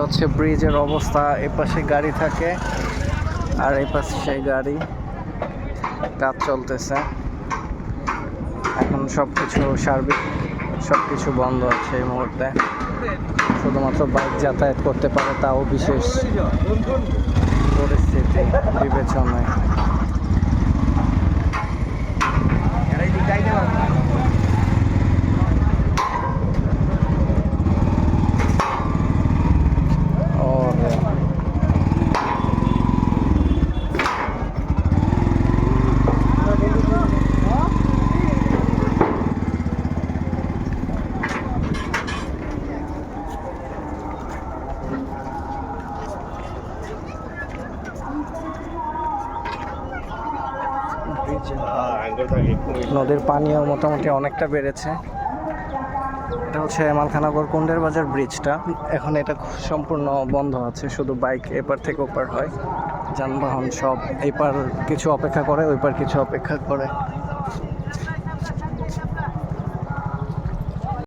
হচ্ছে ব্রিজের অবস্থা। এই পাশে গাড়ি থাকে আর এই পাশে গাড়ি, কাজ চলতেছে এখন। সবকিছু সার্বিক সবকিছু বন্ধ আছে এই মুহূর্তে। শুধুমাত্র বাইক যাতায়াত করতে পারে, তাও বিশেষ পরিস্থিতি বিবেচনায়। নদীর পানিও মোটামুটি অনেকটা বেড়েছে। এটা হচ্ছে মালখানগর কুন্ডের বাজার ব্রিজটা। এখন এটা সম্পূর্ণ বন্ধ আছে, শুধু বাইক এপার থেকে ওপার হয়। যানবাহন সব এপার কিছু অপেক্ষা করে, ওইপার কিছু অপেক্ষা করে।